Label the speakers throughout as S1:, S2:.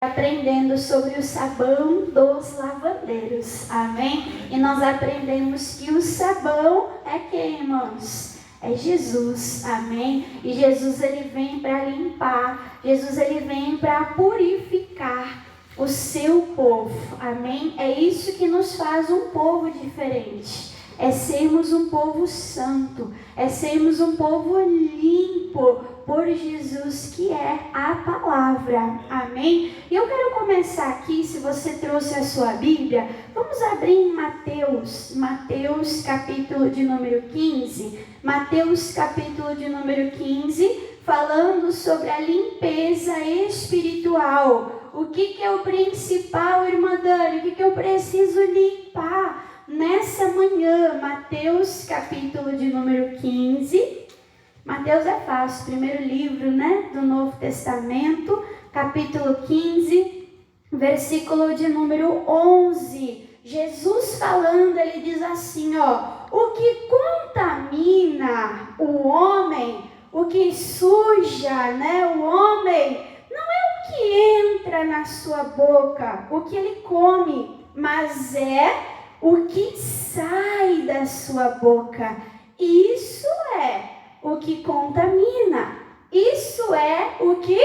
S1: Aprendendo sobre o sabão dos lavandeiros, amém? E nós aprendemos que o sabão é quem, irmãos? É Jesus, amém? E Jesus, ele vem para limpar, Jesus, ele vem para purificar o seu povo, amém? É isso que nos faz um povo diferente, é sermos um povo santo, é sermos um povo limpo por Jesus, que é a palavra, amém? E eu quero começar aqui, se você trouxe a sua Bíblia, vamos abrir em Mateus capítulo de número 15, Mateus capítulo de número 15, falando sobre a limpeza espiritual. O que é o principal, irmã Dani? O que eu preciso limpar nessa manhã? Mateus capítulo de número 15, Mateus é fácil, primeiro livro, do Novo Testamento, capítulo 15, versículo de número 11. Jesus falando, ele diz assim, o que contamina o homem, o que suja, o homem, não é o que entra na sua boca, o que ele come, mas é o que sai da sua boca. Isso é o que contamina, isso é o que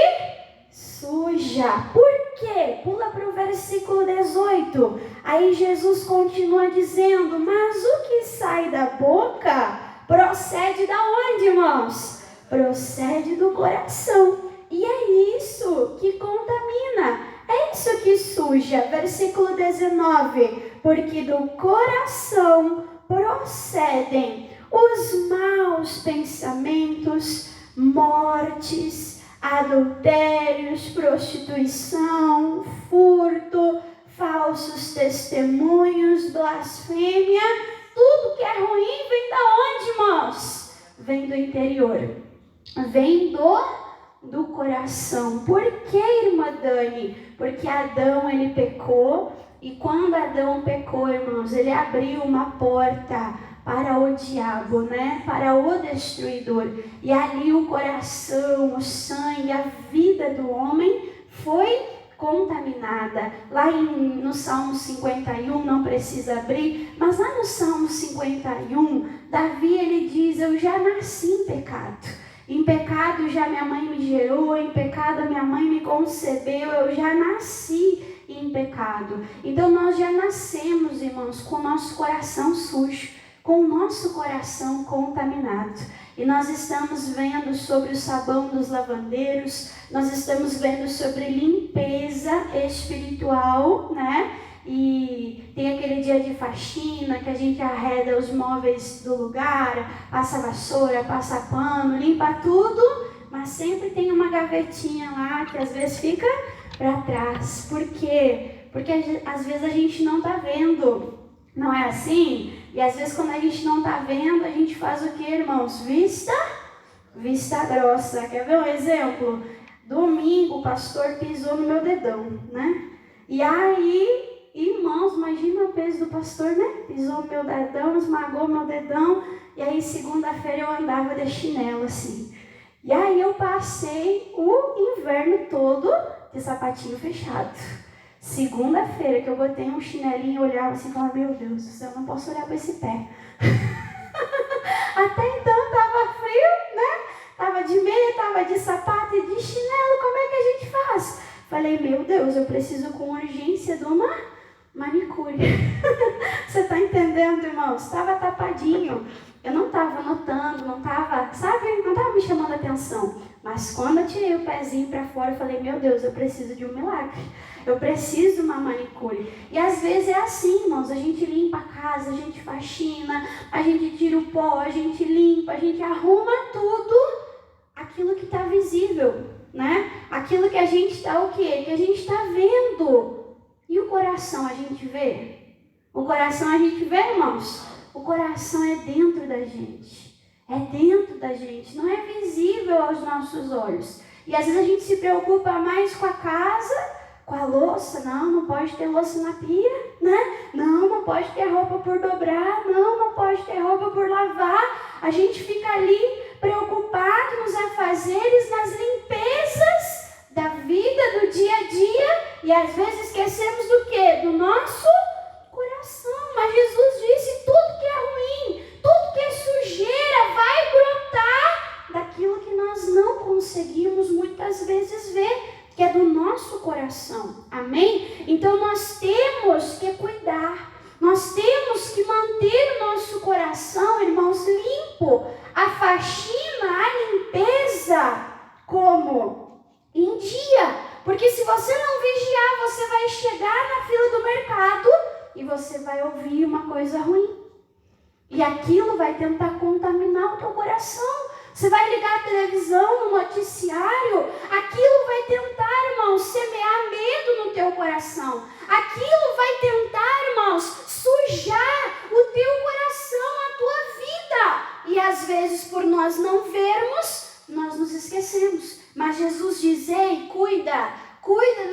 S1: suja. Por quê? Pula para o versículo 18. Aí Jesus continua dizendo, mas o que sai da boca procede da onde, irmãos? Procede do coração. E é isso que contamina, é isso que suja. Versículo 19, porque do coração procedem os maus pensamentos, mortes, adultérios, prostituição, furto, falsos testemunhos, blasfêmia. Tudo que é ruim vem da onde, irmãos? Vem do interior, vem do coração. Por que, irmã Dani? Porque Adão, ele pecou, e quando Adão pecou, irmãos, ele abriu uma porta para o diabo, para o destruidor. E ali o coração, o sangue, a vida do homem foi contaminada. Lá no Salmo 51, não precisa abrir, mas lá no Salmo 51, Davi, ele diz, eu já nasci em pecado. Em pecado já minha mãe me gerou, em pecado minha mãe me concebeu, eu já nasci em pecado. Então nós já nascemos, irmãos, com o nosso coração sujo, com o nosso coração contaminado. E nós estamos vendo sobre o sabão dos lavandeiros, nós estamos vendo sobre limpeza espiritual, E tem aquele dia de faxina que a gente arreda os móveis do lugar, passa vassoura, passa pano, limpa tudo, mas sempre tem uma gavetinha lá que às vezes fica para trás. Por quê? Porque às vezes a gente não está vendo, não é assim? E às vezes quando a gente não está vendo, a gente faz o que, irmãos? Vista grossa. Quer ver um exemplo? Domingo o pastor pisou no meu dedão, E aí, irmãos, imagina o peso do pastor, Pisou no meu dedão, esmagou meu dedão. E aí segunda-feira eu andava de chinelo assim. E aí eu passei o inverno todo de sapatinho fechado. Segunda-feira que eu botei um chinelinho, eu olhava assim e falava, meu Deus do céu, eu não posso olhar para esse pé. Até então estava frio, Estava de meia, estava de sapato e de chinelo, como é que a gente faz? Falei, meu Deus, eu preciso com urgência de uma manicure. Você está entendendo, irmãos? Estava tapadinho. Eu não estava notando, não estava me chamando a atenção. Mas quando eu tirei o pezinho para fora, eu falei, meu Deus, eu preciso de um milagre. Eu preciso de uma manicure. E às vezes é assim, irmãos, a gente limpa a casa, a gente faxina, a gente tira o pó, a gente limpa, a gente arruma tudo aquilo que está visível, Aquilo que a gente está o quê? Que a gente está vendo. E o coração a gente vê? O coração a gente vê, irmãos? O coração é dentro da gente. É dentro da gente, não é visível aos nossos olhos. E às vezes a gente se preocupa mais com a casa, com a louça. Não pode ter louça na pia, Não pode ter roupa por dobrar, não pode ter roupa por lavar. A gente fica ali preocupado nos afazeres, nas limpezas da vida, do dia a dia, E às vezes esquecemos do quê? Do nosso coração. Mas Jesus disse, tudo que é ruim, tudo que é sujeira vai brotar daquilo que nós não conseguimos muitas vezes ver, que é do nosso coração. Amém? Então nós temos que cuidar. Nós temos que manter o nosso coração, irmãos, limpo. A faxina, a limpeza, como? Em dia. Porque se você não vigiar, você vai chegar na fila do mercado e você vai ouvir uma coisa ruim. E aquilo vai tentar contaminar o teu coração. Você vai ligar a televisão, no noticiário, aquilo vai tentar, irmãos, semear medo no teu coração. Aquilo vai tentar, irmãos, sujar o teu coração, a tua vida. E às vezes, por nós não vermos, nós nos esquecemos. Mas Jesus diz, ei, cuida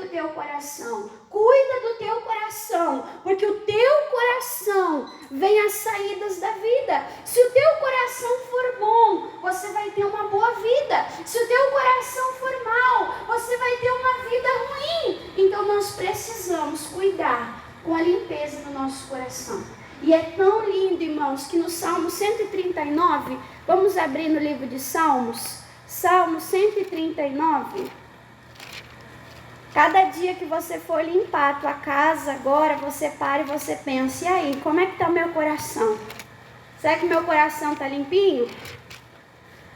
S1: do teu coração. Cuida do teu coração, porque o teu coração vem as saídas da vida. Se o teu coração for bom, você vai ter uma boa vida. Se o teu coração for mal, você vai ter uma vida ruim. Então nós precisamos cuidar com a limpeza do nosso coração. E é tão lindo, irmãos, que no Salmo 139, vamos abrir no livro de Salmos, Salmo 139. Cada dia que você for limpar a tua casa, agora você para e você pensa, e aí, como é que está o meu coração? Será que meu coração está limpinho?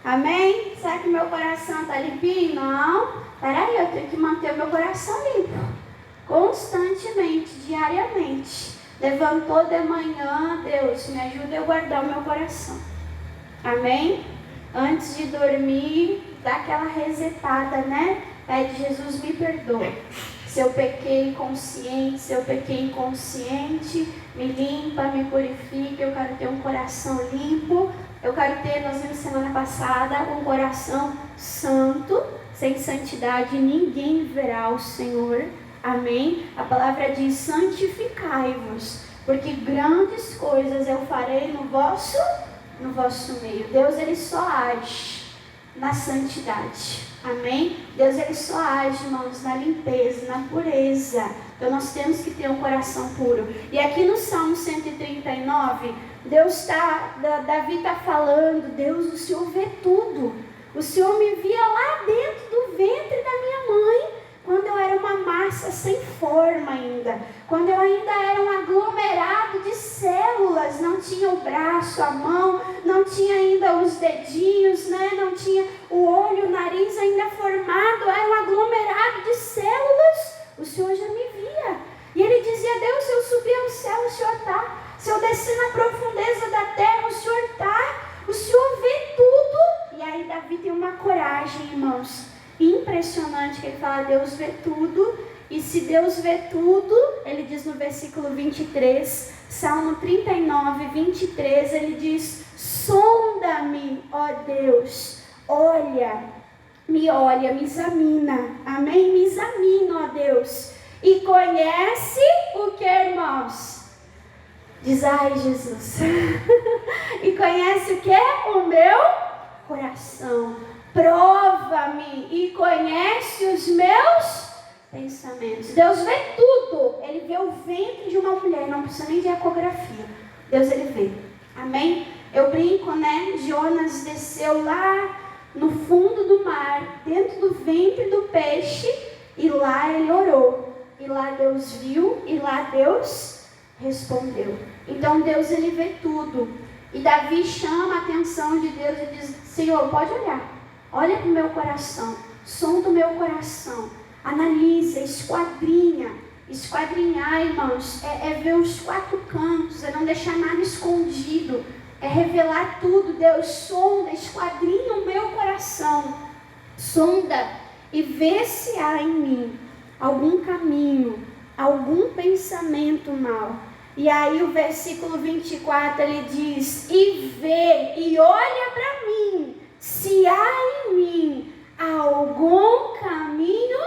S1: Amém? Será que meu coração está limpinho? Não. Peraí, eu tenho que manter o meu coração limpo. Constantemente, diariamente. Levantou de manhã, Deus, me ajuda a guardar o meu coração. Amém? Antes de dormir, dá aquela resetada, né? Pede, Jesus, me perdoa. Se eu pequei consciente, se eu pequei inconsciente, me limpa, me purifica. Eu quero ter um coração limpo. Eu quero ter, nós vimos semana passada, um coração santo. Sem santidade ninguém verá o Senhor. Amém? A palavra diz, santificai-vos, porque grandes coisas eu farei no vosso meio. Deus, ele só age na santidade. Amém? Deus, ele só age, irmãos, na limpeza, na pureza. Então nós temos que ter um coração puro. E aqui no Salmo 139, Davi está falando, Deus, o Senhor vê tudo. O Senhor me via lá dentro do ventre da minha mãe, quando eu era uma massa sem forma ainda, quando eu ainda era um aglomerado de células, não tinha o braço, a mão, não tinha ainda os dedinhos, né? Não tinha o olho, o nariz ainda formado, era um aglomerado de células, o Senhor já me via. E ele dizia, Deus, se eu subir ao céu, o Senhor está. Se eu descer na profundeza da terra, o Senhor está. O Senhor vê tudo. E aí Davi tem uma coragem, irmãos, impressionante, que ele fala, Deus vê tudo. E se Deus vê tudo, ele diz no versículo 23, Salmo 39, 23, ele diz, sonda-me, ó Deus, me examina, amém? Me examina, ó Deus, e conhece o que, irmãos? Diz, ai Jesus, e conhece o que? O meu coração. Prova-me e conhece os meus pensamentos. Deus vê tudo. Ele vê o ventre de uma mulher, não precisa nem de ecografia. Deus, ele vê. Amém? Eu brinco, né? Jonas desceu lá no fundo do mar, dentro do ventre do peixe, e lá ele orou. E lá Deus viu, e lá Deus respondeu. Então Deus, ele vê tudo. E Davi chama a atenção de Deus e diz, Senhor, pode olhar. Olha para o meu coração, sonda o meu coração, analisa, esquadrinha. Esquadrinhar, irmãos, é ver os quatro cantos, é não deixar nada escondido, é revelar tudo. Deus, sonda, esquadrinha o meu coração, sonda e vê se há em mim algum caminho, algum pensamento mau. E aí o versículo 24, ele diz, e vê, e olha para mim, se há em mim algum caminho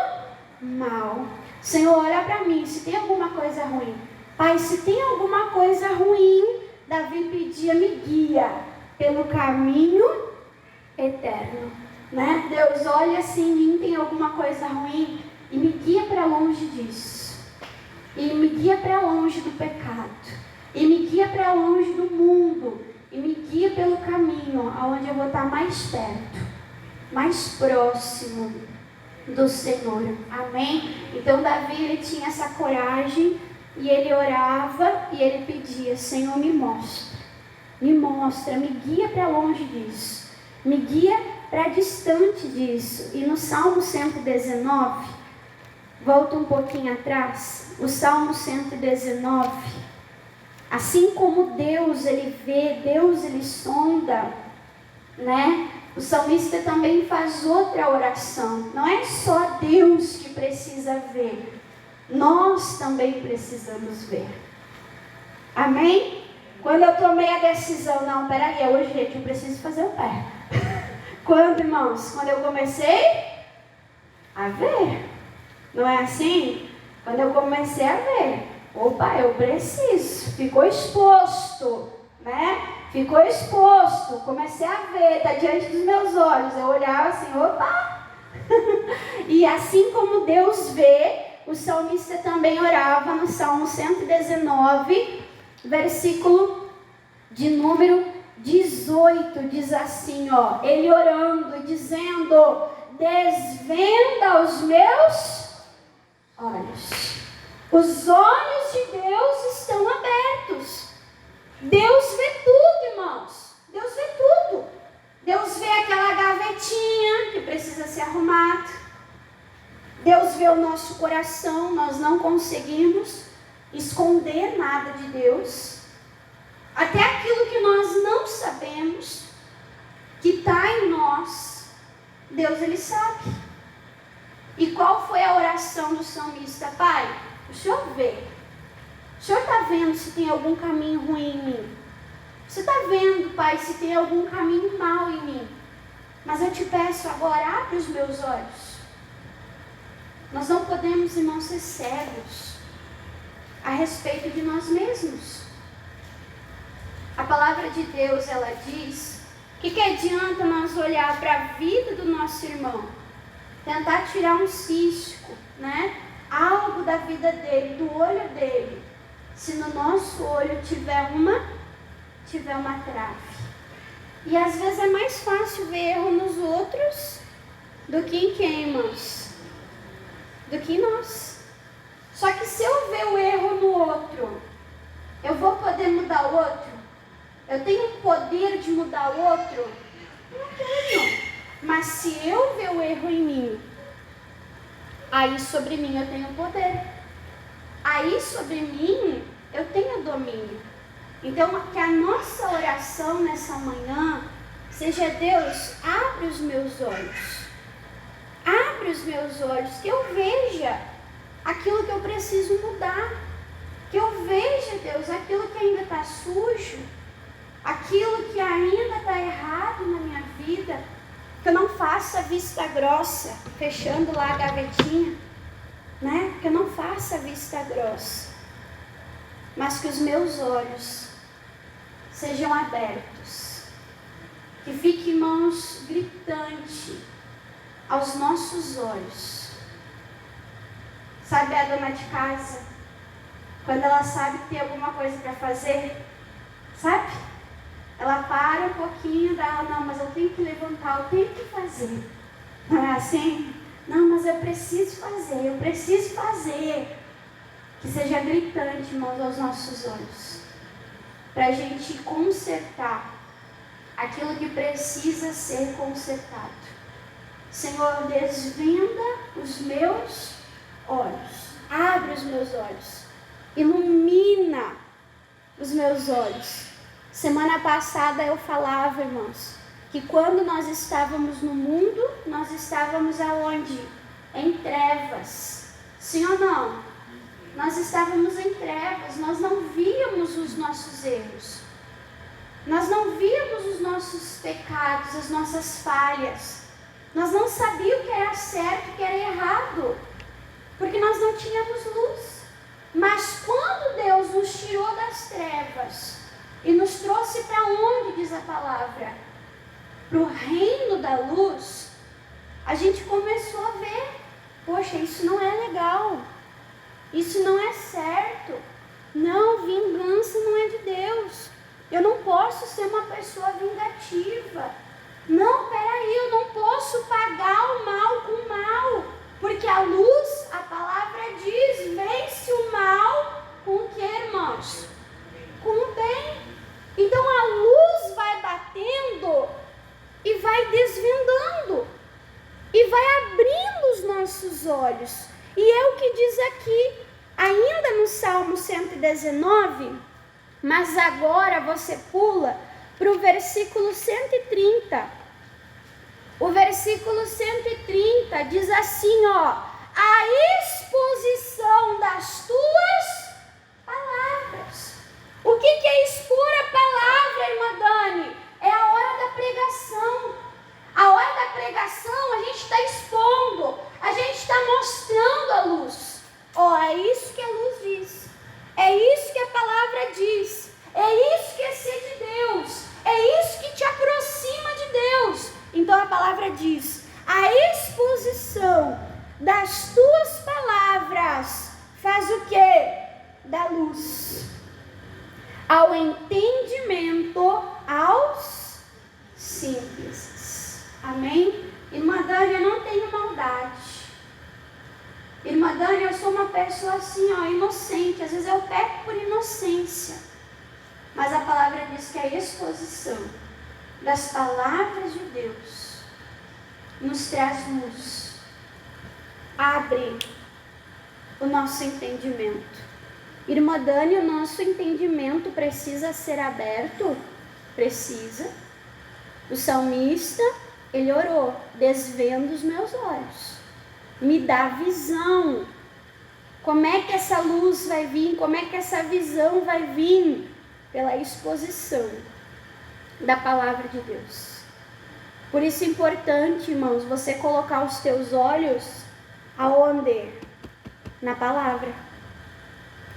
S1: mau. Senhor, olha para mim, se tem alguma coisa ruim. Pai, se tem alguma coisa ruim, Davi pedia, me guia pelo caminho eterno. Né? Deus, olha se em mim tem alguma coisa ruim. e me guia para longe disso. E me guia para longe do pecado. E me guia para longe do mundo. E me guia pelo caminho aonde eu vou estar mais perto, mais próximo do Senhor. Amém? Então Davi, ele tinha essa coragem e ele orava e ele pedia: Senhor, me mostra, me guia para longe disso, me guia para distante disso. E no Salmo 119, volta um pouquinho atrás, o Salmo 119, assim como Deus ele vê, Deus ele sonda, né? O salmista também faz outra oração. Não é só Deus que precisa ver, nós também precisamos ver. Amém? Quando eu tomei a decisão, não, peraí, é urgente, eu preciso fazer o pé. Quando, irmãos? Quando eu comecei a ver. Não é assim? Quando eu comecei a ver, opa, eu preciso. Ficou exposto, né? Ficou exposto, comecei a ver, está diante dos meus olhos. Eu olhava assim, opa! E assim como Deus vê, o salmista também orava no Salmo 119, versículo de número 18, diz assim, ó, ele orando e dizendo: desvenda os meus olhos. Os olhos de Deus estão abertos. Deus vê tudo, irmãos. Deus vê tudo. Deus vê aquela gavetinha que precisa ser arrumada. Deus vê o nosso coração. Nós não conseguimos esconder nada de Deus. Até aquilo que nós não sabemos, que está em nós, Deus ele sabe. E qual foi a oração do salmista? Pai, o Senhor vê. O Senhor está vendo se tem algum caminho ruim em mim. Você está vendo, Pai, se tem algum caminho mau em mim. Mas eu te peço agora, abre os meus olhos. Nós não podemos, irmãos, ser cegos a respeito de nós mesmos. A palavra de Deus, ela diz que adianta nós olhar para a vida do nosso irmão, tentar tirar um cisco, né? Algo da vida dele, do olho dele, se no nosso olho tiver uma trave. E às vezes é mais fácil ver erro nos outros do que em quem, irmãos? Do que em nós. Só que se eu ver o erro no outro, eu vou poder mudar o outro? Eu tenho o poder de mudar o outro? Não tenho. Mas se eu ver o erro em mim, aí sobre mim eu tenho poder. Aí sobre mim eu tenho domínio. Então que a nossa oração nessa manhã seja: Deus, abre os meus olhos. Abre os meus olhos, que eu veja aquilo que eu preciso mudar. Que eu veja, Deus, aquilo que ainda está sujo, aquilo que ainda está errado na minha vida. Que eu não faça vista grossa, fechando lá a gavetinha, né? Que eu não faça vista grossa, mas que os meus olhos sejam abertos. Que fique, irmãos, gritante aos nossos olhos. Sabe a dona de casa, quando ela sabe que tem alguma coisa para fazer, sabe? Ela para um pouquinho, dá, não, mas eu tenho que levantar, eu tenho que fazer. Não é assim? Não, mas eu preciso fazer. Que seja gritante, irmãos, aos nossos olhos. Para a gente consertar aquilo que precisa ser consertado. Senhor, desvenda os meus olhos. Abre os meus olhos. Ilumina os meus olhos. Semana passada eu falava, irmãos, que quando nós estávamos no mundo, nós estávamos aonde? Em trevas. Sim ou não? Nós estávamos em trevas, nós não víamos os nossos erros. Nós não víamos os nossos pecados, as nossas falhas. Nós não sabíamos o que era certo e o que era errado, porque nós não tínhamos luz. Mas quando Deus nos tirou das trevas e nos trouxe para onde, diz a palavra? Para o reino da luz, a gente começou a ver, poxa, isso não é Isso não é certo. Não, vingança não é de Deus. Eu não posso ser uma pessoa vingativa. Não, peraí, eu não posso pagar o mal com o mal. Porque a luz, a palavra diz, vence o mal com o que, irmãos? Com o bem. Então a luz vai batendo e vai desvendando. E vai abrindo os nossos olhos. E é o que diz aqui, ainda no Salmo 119, mas agora você pula para o versículo 130. O versículo 130 diz assim, ó: a exposição das tuas palavras. O que é expor a palavra, irmã Dani? É a hora da pregação. A hora da pregação a gente está expondo, a gente está mostrando a luz. Ó, é isso que a luz diz, é isso que a palavra diz, é isso que é ser de Deus, é isso que te aproxima de Deus. Então a palavra diz, a exposição das tuas palavras faz o quê? Dá luz ao entendimento aos simples. Amém? Irmã Dani, eu não tenho maldade. Irmã Dani, eu sou uma pessoa assim, ó, inocente. Às vezes eu peco por inocência. Mas a palavra diz que a exposição das palavras de Deus nos traz luz. Abre o nosso entendimento. Irmã Dani, o nosso entendimento precisa ser aberto? Precisa. O salmista, ele orou, desvenda os meus olhos, me dá visão. Como é que essa luz vai vir? Como é que essa visão vai vir? Pela exposição da palavra de Deus. Por isso é importante, irmãos, você colocar os teus olhos aonde? Na palavra.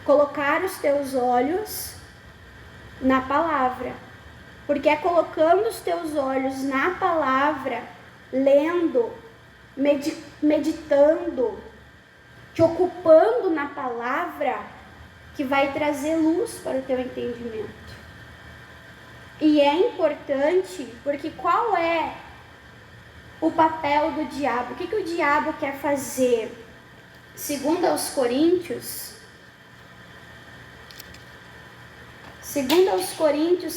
S1: Colocar os teus olhos na palavra. Porque é colocando os teus olhos na palavra, lendo, meditando, te ocupando na palavra, que vai trazer luz para o teu entendimento. E é importante, porque qual é o papel do diabo? O que o diabo quer fazer? Segundo aos Coríntios,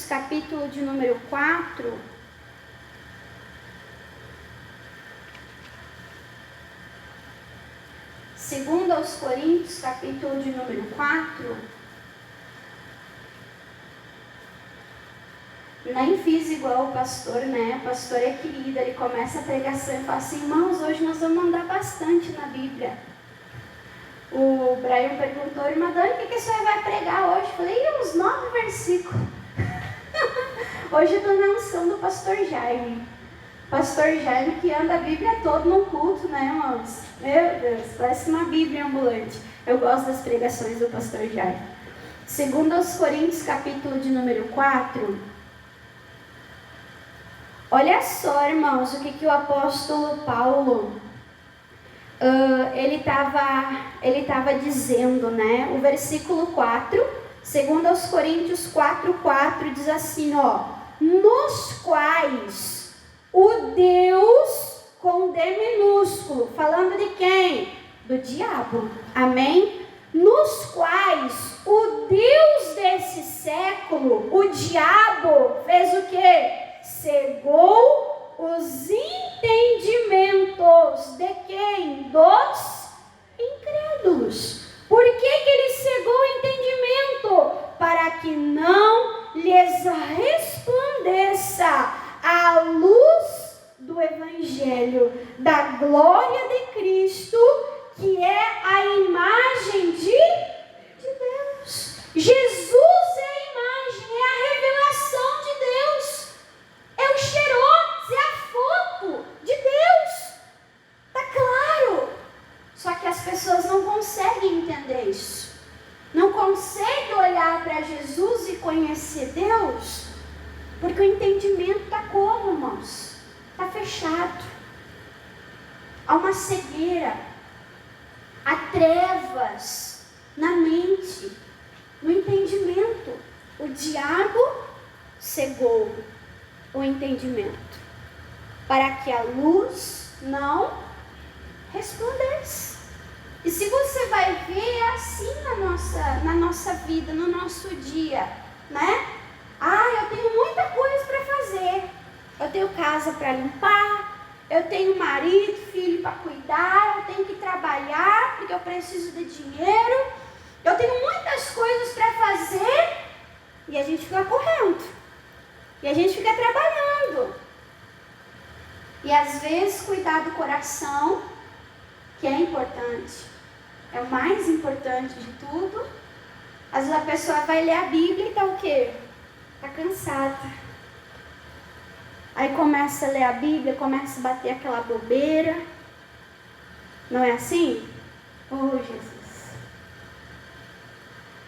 S1: capítulo de número 4, segundo aos Coríntios, capítulo de número 4, nem fiz igual o pastor, né? O pastor é querido, ele começa a pregação e fala assim, irmãos, hoje nós vamos andar bastante na Bíblia. O Brian perguntou, irmã Dani, o que a senhora vai pregar hoje? Eu falei, uns 9 versículos. Hoje eu estou na unção do pastor Jaime. Pastor Jaime que anda a Bíblia toda no culto, né, irmãos? Meu Deus, parece uma Bíblia ambulante. Eu gosto das pregações do pastor Jaime. Segundo aos Coríntios, capítulo de número 4. Olha só, irmãos, o que o apóstolo Paulo ele estava dizendo, né? O versículo 4, segundo aos Coríntios 4:4 diz assim, ó: nos quais o Deus com D minúsculo, falando de quem? Do diabo, amém? Nos quais o Deus desse século, o diabo, fez o quê? Cegou os entendimentos de quem? Dos incrédulos. Por que ele cegou o entendimento? Para que não lhes resplandeça a luz do Evangelho, da glória de Cristo, que é a imagem de Deus. Jesus é a imagem, é a revelação de Deus. É o xerox, é a foto de Deus. Tá claro? Só que as pessoas não conseguem entender isso. Não conseguem olhar para Jesus e conhecer Deus, porque o entendimento está como, irmãos? Está fechado. Há uma cegueira. Há trevas cegou o entendimento, para que a luz não resplandece. E se você vai ver, é assim na nossa vida, no nosso dia, né? Eu tenho muita coisa para fazer. Eu tenho casa para limpar, eu tenho marido, filho para cuidar, eu tenho que trabalhar porque eu preciso de dinheiro. Eu tenho muitas coisas para fazer e a gente fica correndo. E a gente fica trabalhando. E às vezes cuidar do coração, que é importante, é o mais importante de tudo. Às vezes a pessoa vai ler a Bíblia e tá o quê? Tá cansada. Aí começa a ler a Bíblia, começa a bater aquela bobeira. Não é assim? Oh, Jesus.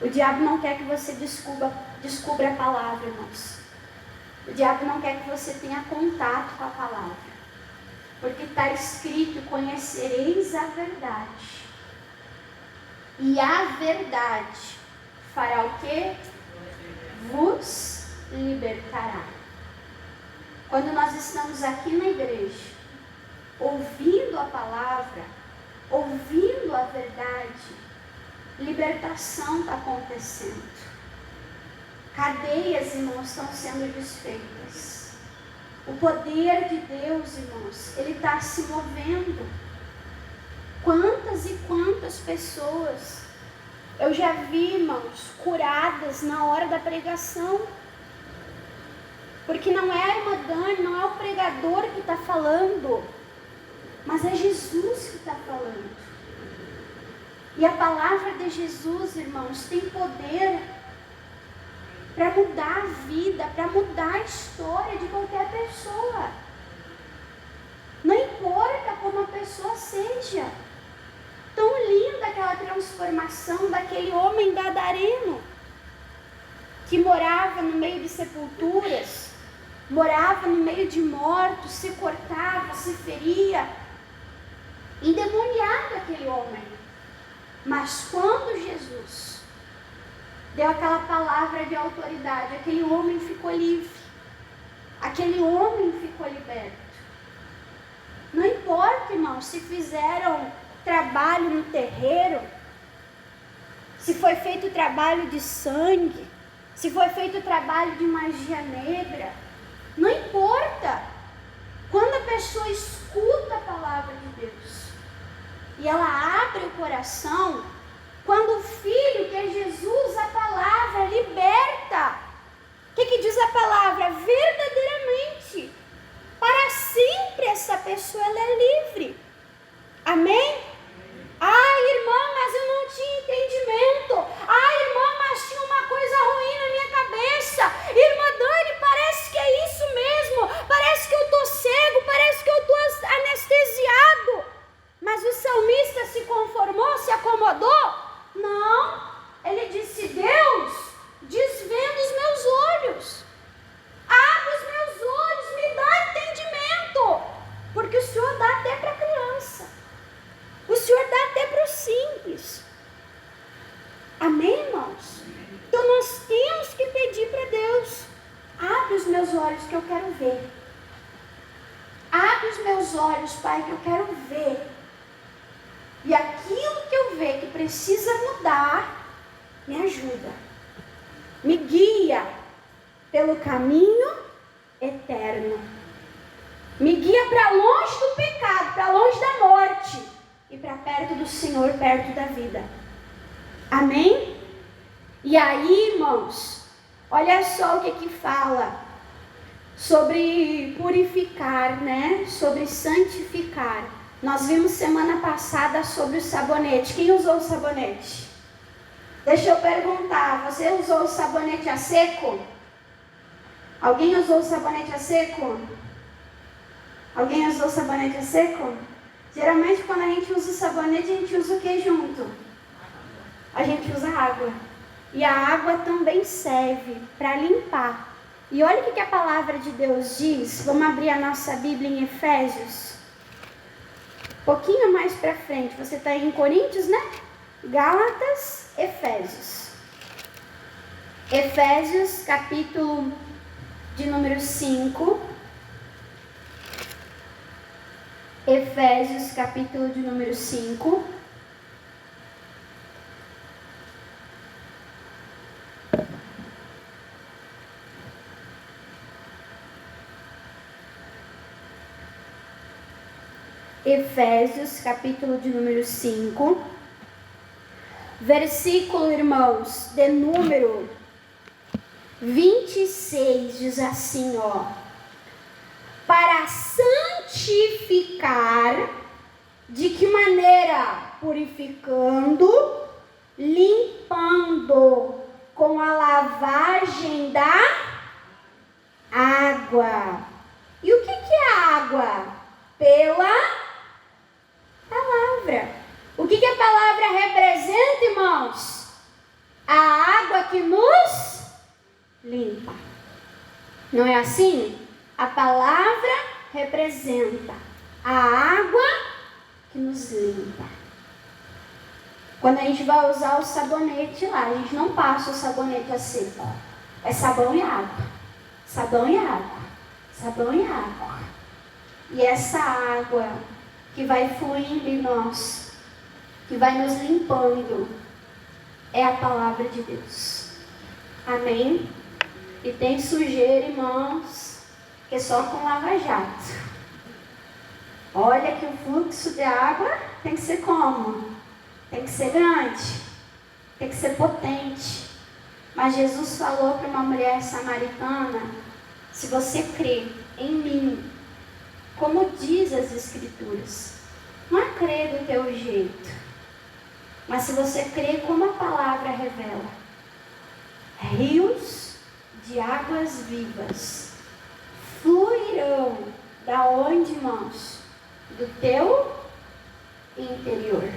S1: O diabo não quer que você descubra a palavra, irmãos. O diabo não quer que você tenha contato com a palavra. Porque está escrito: conhecereis a verdade. E a verdade fará o quê? Vos libertará. Quando nós estamos aqui na igreja, ouvindo a palavra, ouvindo a verdade, libertação está acontecendo. Cadeias, irmãos, estão sendo desfeitas. O poder de Deus, irmãos, ele está se movendo. Quantas e quantas pessoas eu já vi, irmãos, curadas na hora da pregação. Porque não é a irmã Dani, não é o pregador que está falando, mas é Jesus que está falando. E a palavra de Jesus, irmãos, tem poder para mudar a vida, para mudar a história de qualquer pessoa. Não importa como a pessoa seja. Tão linda aquela transformação daquele homem gadareno, que morava no meio de sepulturas, morava no meio de mortos, se cortava, se feria, endemoniado aquele homem. Mas quando Jesus deu aquela palavra de autoridade, aquele homem ficou livre, aquele homem ficou liberto. Não importa, irmão, se fizeram trabalho no terreiro, se foi feito trabalho de sangue, se foi feito trabalho de magia negra, não importa. Quando a pessoa escuta a palavra de Deus e ela abre o coração, quando o Filho, que é Jesus, a palavra liberta. O que diz a palavra? Verdadeiramente, para sempre essa pessoa ela é livre. Amém? Irmã, mas eu não tinha entendimento. Irmã, mas tinha uma coisa ruim na minha cabeça. Irmã Dani, parece que é isso mesmo. Parece que eu estou cego, parece que eu estou anestesiado. Mas o salmista se conformou, se acomodou? Não. Ele disse: Deus, desvenda os meus olhos. Abre os meus olhos, me dá entendimento. Porque o Senhor dá até para criança. O Senhor dá até para os simples. Amém, irmãos? Então nós temos que pedir para Deus: abre os meus olhos que eu quero ver. Abre os meus olhos, Pai, que eu quero ver. E aquilo que eu ver que precisa mudar, me ajuda. Me guia pelo caminho eterno. Me guia para longe do pecado, para longe da morte. E para perto do Senhor, perto da vida. Amém? E aí, irmãos, olha só o que fala sobre purificar, né? Sobre santificar. Nós vimos semana passada sobre o sabonete. Quem usou o sabonete? Deixa eu perguntar, você usou o sabonete a seco? Alguém usou o sabonete a seco? Alguém usou o sabonete a seco? Geralmente quando a gente usa o sabonete, a gente usa o que junto? A gente usa água. E a água também serve para limpar. E olha o que a palavra de Deus diz. Vamos abrir a nossa Bíblia em Efésios. Um pouquinho mais para frente. Você está em Coríntios, né? Gálatas, Efésios. Efésios capítulo de número 5. Efésios, capítulo de número 5. Efésios, capítulo de número 5. Versículo, irmãos, de número 26, diz assim, ó. Para santificar, de que maneira? Purificando, limpando com a lavagem da água. E o que é a água? Pela palavra. O que a palavra representa, irmãos? A água que nos limpa. Não é assim? A palavra representa a água que nos limpa. Quando a gente vai usar o sabonete lá, a gente não passa o sabonete a seco. É sabão e água. Sabão e água. Sabão e água. E essa água que vai fluindo em nós, que vai nos limpando, é a palavra de Deus. Amém? E tem sujeira, irmãos, que é só com lava-jato. Olha que o fluxo de água tem que ser como? Tem que ser grande, tem que ser potente. Mas Jesus falou para uma mulher samaritana: se você crê em mim, como diz as Escrituras, não é crer do teu jeito, mas se você crê como a palavra revela, rios de águas vivas fluirão da onde, irmãos? Do teu interior.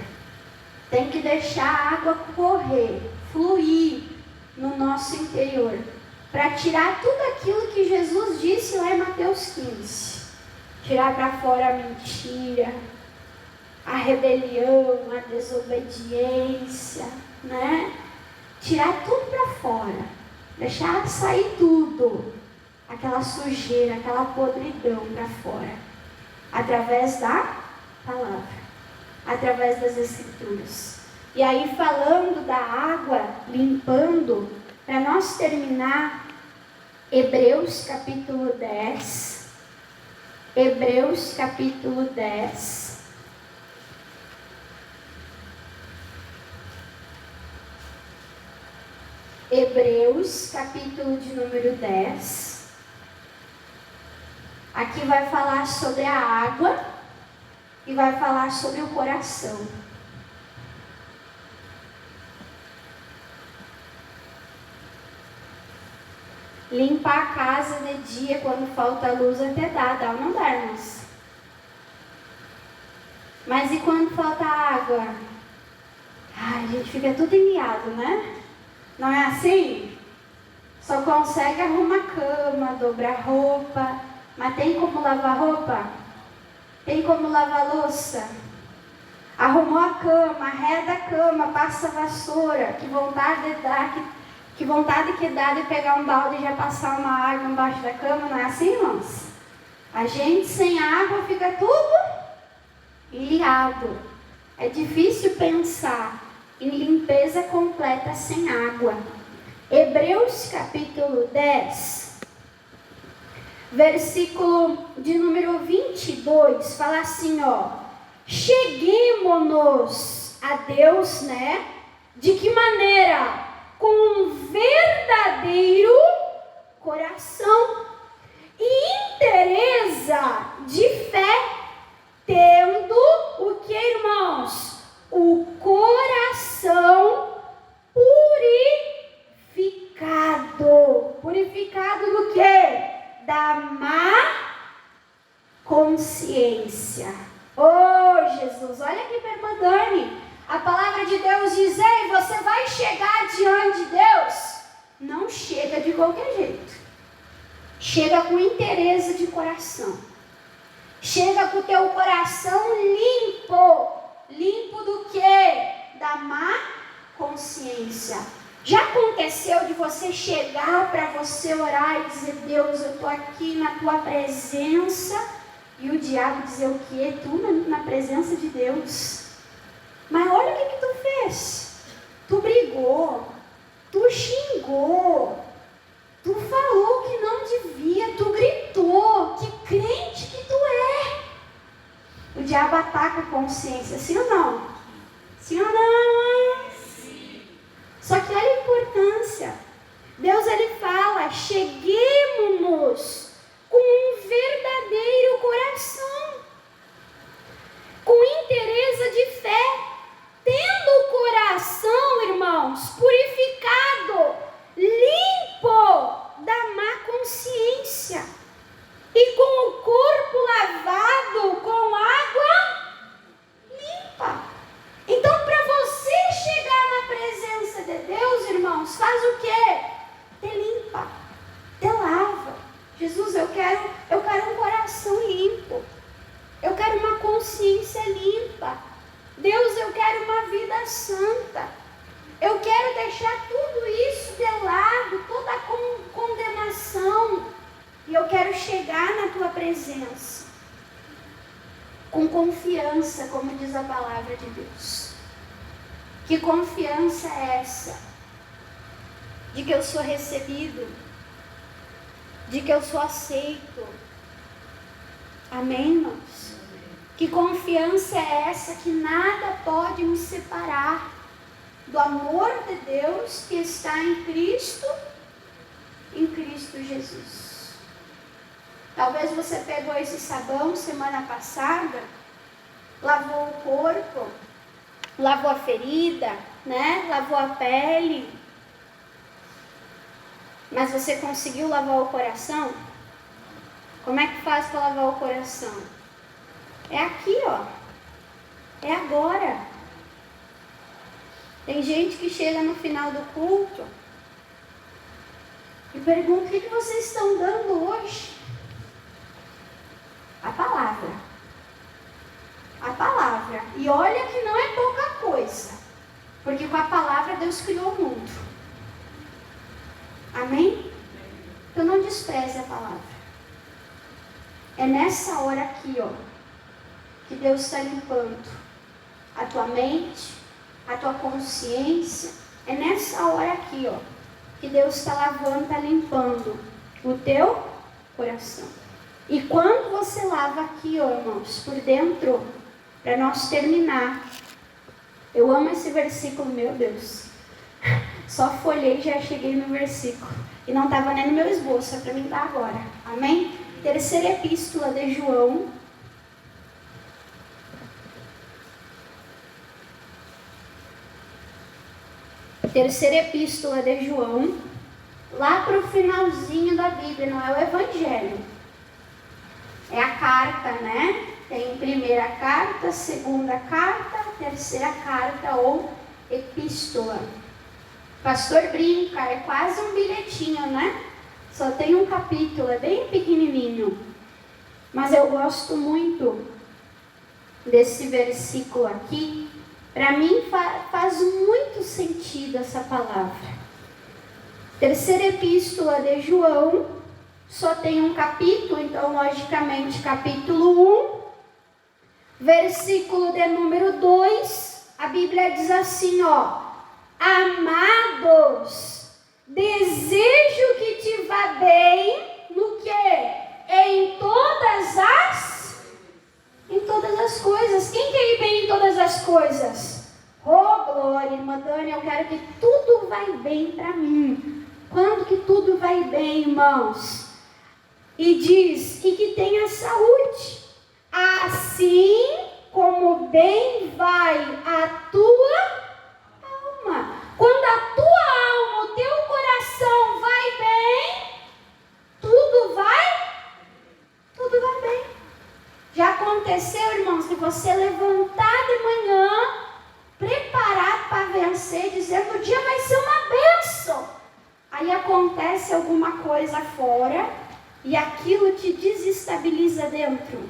S1: Tem que deixar a água correr, fluir no nosso interior, para tirar tudo aquilo que Jesus disse lá em Mateus 15. Tirar para fora a mentira, a rebelião, a desobediência, né? Tirar tudo para fora, deixar sair tudo, aquela sujeira, aquela podridão para fora, através da palavra, através das Escrituras. E aí, falando da água, limpando, para nós terminar, Hebreus capítulo 10. Hebreus capítulo 10. Hebreus capítulo de número 10. Aqui vai falar sobre a água e vai falar sobre o coração. Limpar a casa de dia quando falta luz até dá ou não dá, irmãos? Mas e quando falta água? Ai, a gente fica tudo enliado, né? Não é assim? Só consegue arrumar a cama, dobrar roupa. Mas tem como lavar roupa? Tem como lavar louça? Arrumou a cama, arreda a cama, passa a vassoura. Que vontade que dá de pegar um balde e já passar uma água embaixo da cama. Não é assim, irmãos? A gente sem água fica tudo ilhado. É difícil pensar em limpeza completa sem água. Hebreus capítulo 10, versículo de número 22, fala assim, ó. Cheguemo-nos a Deus, né? De que maneira? Com um verdadeiro coração e inteireza de fé, tendo o que, irmãos? O coração purificado. Purificado do quê? Da má consciência. Oh, Jesus, olha aqui para a irmã Dani. A palavra de Deus diz: ei, você vai chegar diante de Deus? Não chega de qualquer jeito. Chega com inteireza de coração. Chega com o teu coração limpo. Limpo do quê? Da má consciência. Já aconteceu de você chegar para você orar e dizer, Deus, eu estou aqui na tua presença, e o diabo dizer o quê? Tu na presença de Deus. Mas olha o que tu fez. Tu brigou, tu xingou, tu falou que não devia, tu gritou. Que crente que tu é? O diabo ataca a consciência, sim ou não? Sim ou não? Sim. Só que olha a importância. Deus, ele fala, cheguemos com um verdadeiro coração, com inteireza de fé, tendo o coração, irmãos, purificado, limpo da má consciência, e com o corpo lavado com água limpa. Então, para você chegar na presença de Deus, irmãos, faz o quê? Te limpa, te lava. Jesus, eu quero um coração limpo. Eu quero uma consciência limpa. Deus, eu quero uma vida santa. Eu quero deixar tudo isso de lado, toda a condenação. E eu quero chegar na tua presença com confiança, como diz a palavra de Deus. Que confiança é essa? De que eu sou recebido, de que eu sou aceito. Amém, irmãos? Que confiança é essa que nada pode me separar do amor de Deus que está em Cristo Jesus. Talvez você pegou esse sabão semana passada, lavou o corpo, lavou a ferida, né? Lavou a pele. Mas você conseguiu lavar o coração? Como é que faz para lavar o coração? É aqui, ó. É agora. Tem gente que chega no final do culto e pergunta, o que vocês estão dando hoje? A palavra. A palavra. E olha que não é pouca coisa. Porque com a palavra Deus criou o mundo. Amém? Então não despreze a palavra. É nessa hora aqui, ó, que Deus está limpando a tua mente, a tua consciência. É nessa hora aqui, ó, que Deus está lavando, está limpando o teu coração. E quando você lava aqui, ó, irmãos, por dentro, para nós terminar, eu amo esse versículo, meu Deus. Só folhei e já cheguei no versículo. E não estava nem no meu esboço, é para mim dar agora. Amém? Terceira epístola de João. Terceira epístola de João. Lá para o finalzinho da Bíblia, não é o Evangelho. É a carta, né? Tem primeira carta, segunda carta, terceira carta ou epístola. Pastor brinca, é quase um bilhetinho, né? Só tem um capítulo, é bem pequenininho. Mas eu gosto muito desse versículo aqui. Para mim faz muito sentido essa palavra. Terceira epístola de João, só tem um capítulo, então logicamente capítulo 1, versículo de número 2, a Bíblia diz assim, ó: amados, desejo que te vá bem no que? Em todas as coisas. Quem quer ir bem em todas as coisas? Oh, glória, irmã Dani, eu quero que tudo vai bem para mim. Quando que tudo vai bem, irmãos? E diz, e que tenha saúde, assim como bem vai a tua alma. Quando a tua alma, o teu coração vai bem, tudo vai bem. Já aconteceu, irmãos, de você levantar de manhã, preparado para vencer, dizendo, o dia vai ser uma bênção. Aí acontece alguma coisa fora e aquilo te desestabiliza dentro.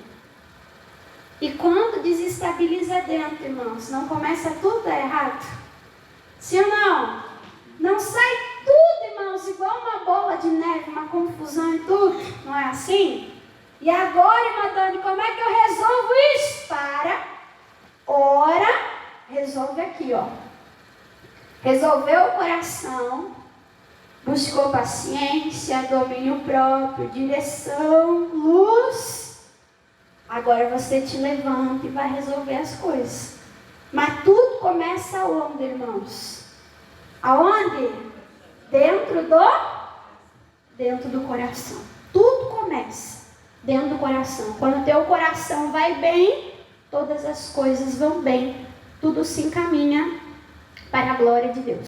S1: E quando desestabiliza dentro, irmãos, não começa tudo errado? Sim ou não? Não sai tudo, irmãos, igual uma bola de neve, uma confusão e tudo. Não é assim? E agora, irmã Dani, como é que eu resolvo isso? Ora, resolve aqui, ó. Resolveu o coração, buscou paciência, domínio próprio, direção, luz. Agora você te levanta e vai resolver as coisas. Mas tudo começa aonde, irmãos? Aonde? Dentro do coração. Tudo começa dentro do coração. Quando o teu coração vai bem, todas as coisas vão bem. Tudo se encaminha para a glória de Deus.